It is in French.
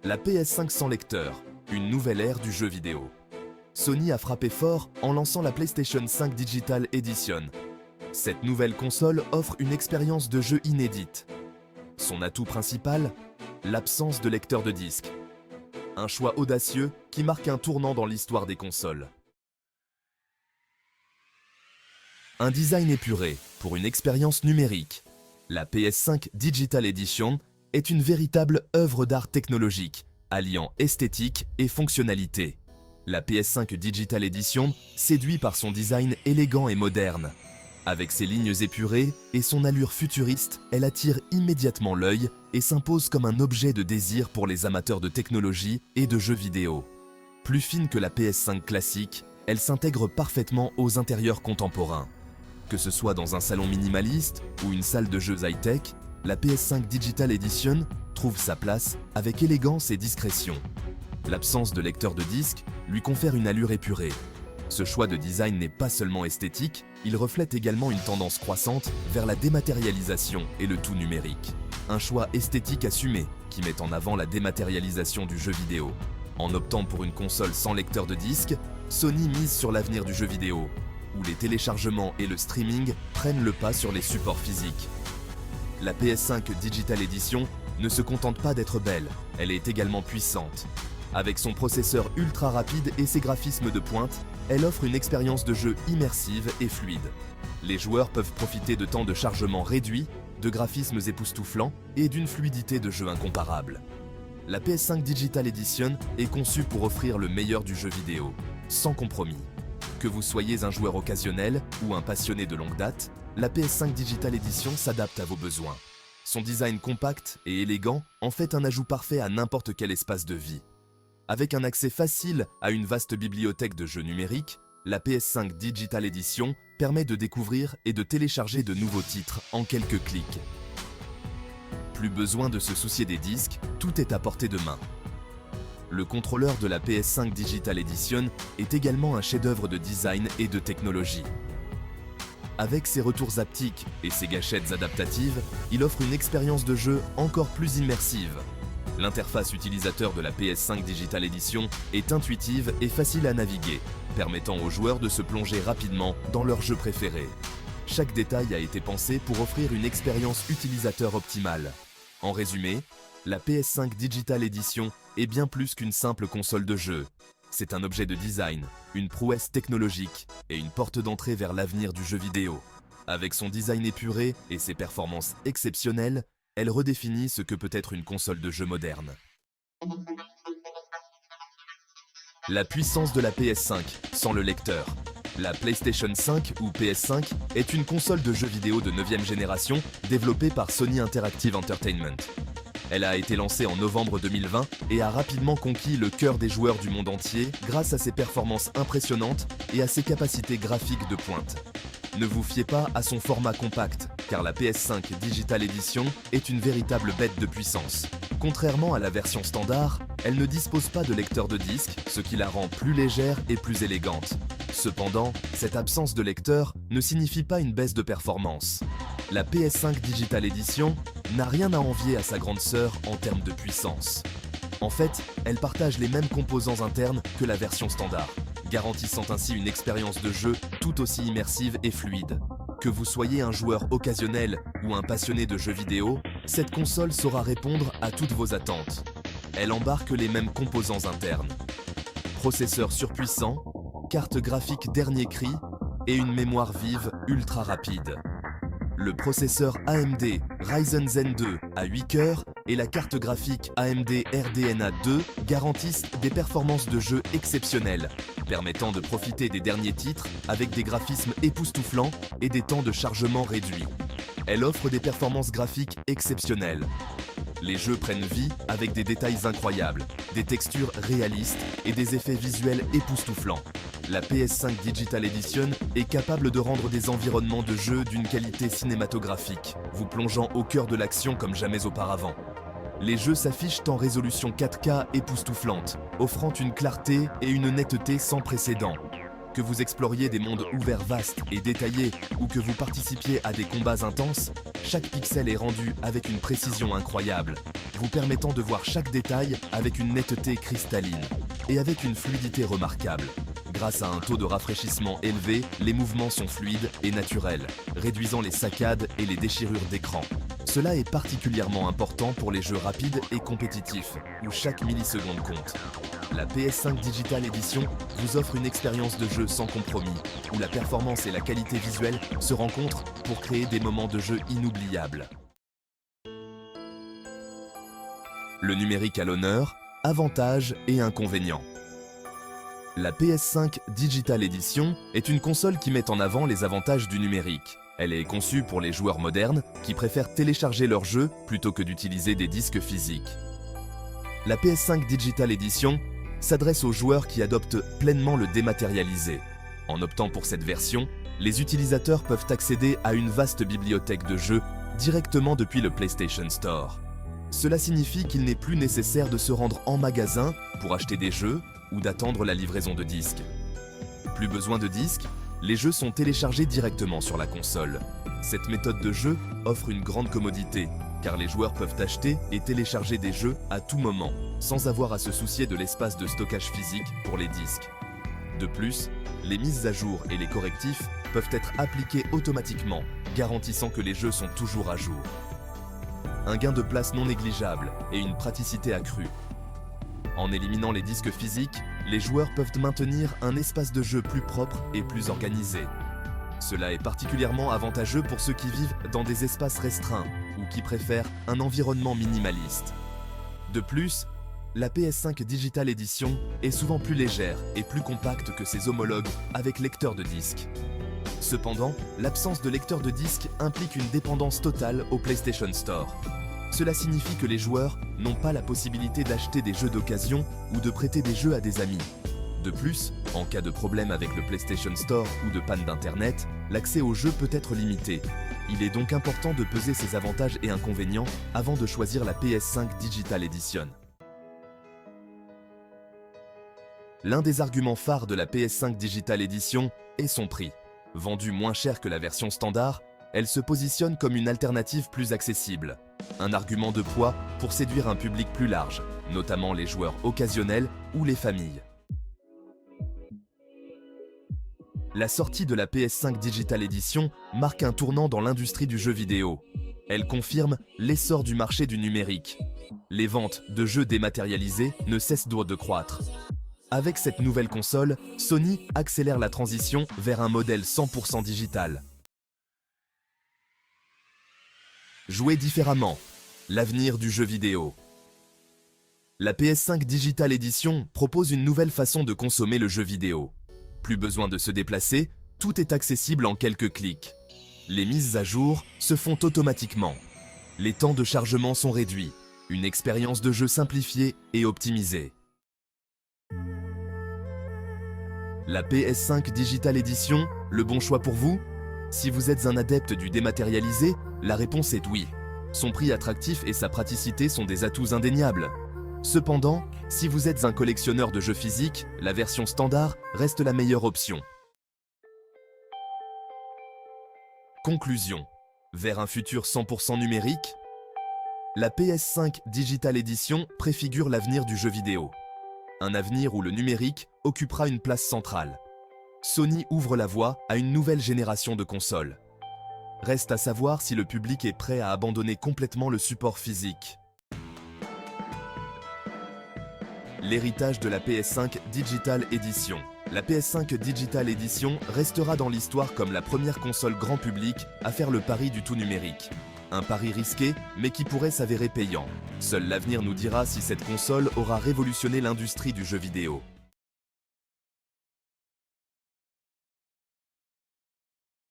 La PS5 sans lecteur, une nouvelle ère du jeu vidéo. Sony a frappé fort en lançant la PlayStation 5 Digital Edition. Cette nouvelle console offre une expérience de jeu inédite. Son atout principal, l'absence de lecteur de disque. Un choix audacieux qui marque un tournant dans l'histoire des consoles. Un design épuré pour une expérience numérique. La PS5 Digital Edition est une véritable œuvre d'art technologique, alliant esthétique et fonctionnalité. La PS5 Digital Edition séduit par son design élégant et moderne. Avec ses lignes épurées et son allure futuriste, elle attire immédiatement l'œil et s'impose comme un objet de désir pour les amateurs de technologie et de jeux vidéo. Plus fine que la PS5 classique, elle s'intègre parfaitement aux intérieurs contemporains. Que ce soit dans un salon minimaliste ou une salle de jeux high-tech, la PS5 Digital Edition trouve sa place avec élégance et discrétion. L'absence de lecteur de disque lui confère une allure épurée. Ce choix de design n'est pas seulement esthétique, il reflète également une tendance croissante vers la dématérialisation et le tout numérique. Un choix esthétique assumé qui met en avant la dématérialisation du jeu vidéo. En optant pour une console sans lecteur de disque, Sony mise sur l'avenir du jeu vidéo, où les téléchargements et le streaming prennent le pas sur les supports physiques. La PS5 Digital Edition ne se contente pas d'être belle, elle est également puissante. Avec son processeur ultra rapide et ses graphismes de pointe, elle offre une expérience de jeu immersive et fluide. Les joueurs peuvent profiter de temps de chargement réduits, de graphismes époustouflants et d'une fluidité de jeu incomparable. La PS5 Digital Edition est conçue pour offrir le meilleur du jeu vidéo, sans compromis. Que vous soyez un joueur occasionnel ou un passionné de longue date, la PS5 Digital Edition s'adapte à vos besoins. Son design compact et élégant en fait un ajout parfait à n'importe quel espace de vie. Avec un accès facile à une vaste bibliothèque de jeux numériques, la PS5 Digital Edition permet de découvrir et de télécharger de nouveaux titres en quelques clics. Plus besoin de se soucier des disques, tout est à portée de main. Le contrôleur de la PS5 Digital Edition est également un chef-d'œuvre de design et de technologie. Avec ses retours haptiques et ses gâchettes adaptatives, il offre une expérience de jeu encore plus immersive. L'interface utilisateur de la PS5 Digital Edition est intuitive et facile à naviguer, permettant aux joueurs de se plonger rapidement dans leur jeu préféré. Chaque détail a été pensé pour offrir une expérience utilisateur optimale. En résumé, la PS5 Digital Edition est bien plus qu'une simple console de jeu. C'est un objet de design, une prouesse technologique et une porte d'entrée vers l'avenir du jeu vidéo. Avec son design épuré et ses performances exceptionnelles, elle redéfinit ce que peut être une console de jeu moderne. La puissance de la PS5 sans le lecteur. La PlayStation 5 ou PS5 est une console de jeux vidéo de 9e génération développée par Sony Interactive Entertainment. Elle a été lancée en novembre 2020 et a rapidement conquis le cœur des joueurs du monde entier grâce à ses performances impressionnantes et à ses capacités graphiques de pointe. Ne vous fiez pas à son format compact, car la PS5 Digital Edition est une véritable bête de puissance. Contrairement à la version standard, elle ne dispose pas de lecteur de disque, ce qui la rend plus légère et plus élégante. Cependant, cette absence de lecteur ne signifie pas une baisse de performance. La PS5 Digital Edition n'a rien à envier à sa grande sœur en termes de puissance. En fait, elle partage les mêmes composants internes que la version standard, garantissant ainsi une expérience de jeu tout aussi immersive et fluide. Que vous soyez un joueur occasionnel ou un passionné de jeux vidéo, cette console saura répondre à toutes vos attentes. Elle embarque les mêmes composants internes. Processeur surpuissant, carte graphique dernier cri et une mémoire vive ultra rapide. Le processeur AMD Ryzen Zen 2 à 8 cœurs et la carte graphique AMD RDNA 2 garantissent des performances de jeu exceptionnelles, permettant de profiter des derniers titres avec des graphismes époustouflants et des temps de chargement réduits. Elle offre des performances graphiques exceptionnelles. Les jeux prennent vie avec des détails incroyables, des textures réalistes et des effets visuels époustouflants. La PS5 Digital Edition est capable de rendre des environnements de jeu d'une qualité cinématographique, vous plongeant au cœur de l'action comme jamais auparavant. Les jeux s'affichent en résolution 4K époustouflante, offrant une clarté et une netteté sans précédent. Que vous exploriez des mondes ouverts vastes et détaillés ou que vous participiez à des combats intenses, chaque pixel est rendu avec une précision incroyable, vous permettant de voir chaque détail avec une netteté cristalline et avec une fluidité remarquable. Grâce à un taux de rafraîchissement élevé, les mouvements sont fluides et naturels, réduisant les saccades et les déchirures d'écran. Cela est particulièrement important pour les jeux rapides et compétitifs, où chaque milliseconde compte. La PS5 Digital Edition vous offre une expérience de jeu sans compromis, où la performance et la qualité visuelle se rencontrent pour créer des moments de jeu inoubliables. Le numérique à l'honneur, avantages et inconvénients. La PS5 Digital Edition est une console qui met en avant les avantages du numérique. Elle est conçue pour les joueurs modernes qui préfèrent télécharger leurs jeux plutôt que d'utiliser des disques physiques. La PS5 Digital Edition s'adresse aux joueurs qui adoptent pleinement le dématérialisé. En optant pour cette version, les utilisateurs peuvent accéder à une vaste bibliothèque de jeux directement depuis le PlayStation Store. Cela signifie qu'il n'est plus nécessaire de se rendre en magasin pour acheter des jeux ou d'attendre la livraison de disques. Plus besoin de disques, les jeux sont téléchargés directement sur la console. Cette méthode de jeu offre une grande commodité, car les joueurs peuvent acheter et télécharger des jeux à tout moment, sans avoir à se soucier de l'espace de stockage physique pour les disques. De plus, les mises à jour et les correctifs peuvent être appliqués automatiquement, garantissant que les jeux sont toujours à jour. Un gain de place non négligeable et une praticité accrue. En éliminant les disques physiques, les joueurs peuvent maintenir un espace de jeu plus propre et plus organisé. Cela est particulièrement avantageux pour ceux qui vivent dans des espaces restreints ou qui préfèrent un environnement minimaliste. De plus, la PS5 Digital Edition est souvent plus légère et plus compacte que ses homologues avec lecteur de disques. Cependant, l'absence de lecteur de disques implique une dépendance totale au PlayStation Store. Cela signifie que les joueurs n'ont pas la possibilité d'acheter des jeux d'occasion ou de prêter des jeux à des amis. De plus, en cas de problème avec le PlayStation Store ou de panne d'Internet, l'accès aux jeux peut être limité. Il est donc important de peser ses avantages et inconvénients avant de choisir la PS5 Digital Edition. L'un des arguments phares de la PS5 Digital Edition est son prix. Vendue moins cher que la version standard, elle se positionne comme une alternative plus accessible. Un argument de poids pour séduire un public plus large, notamment les joueurs occasionnels ou les familles. La sortie de la PS5 Digital Edition marque un tournant dans l'industrie du jeu vidéo. Elle confirme l'essor du marché du numérique. Les ventes de jeux dématérialisés ne cessent de croître. Avec cette nouvelle console, Sony accélère la transition vers un modèle 100% digital. Jouer différemment, l'avenir du jeu vidéo. La PS5 Digital Edition propose une nouvelle façon de consommer le jeu vidéo. Plus besoin de se déplacer, tout est accessible en quelques clics. Les mises à jour se font automatiquement. Les temps de chargement sont réduits, une expérience de jeu simplifiée et optimisée. La PS5 Digital Edition, le bon choix pour vous? Si vous êtes un adepte du dématérialisé, la réponse est oui. Son prix attractif et sa praticité sont des atouts indéniables. Cependant, si vous êtes un collectionneur de jeux physiques, la version standard reste la meilleure option. Conclusion. Vers un futur 100% numérique? La PS5 Digital Edition préfigure l'avenir du jeu vidéo. Un avenir où le numérique occupera une place centrale. Sony ouvre la voie à une nouvelle génération de consoles. Reste à savoir si le public est prêt à abandonner complètement le support physique. L'héritage de la PS5 Digital Edition. La PS5 Digital Edition restera dans l'histoire comme la première console grand public à faire le pari du tout numérique. Un pari risqué, mais qui pourrait s'avérer payant. Seul l'avenir nous dira si cette console aura révolutionné l'industrie du jeu vidéo.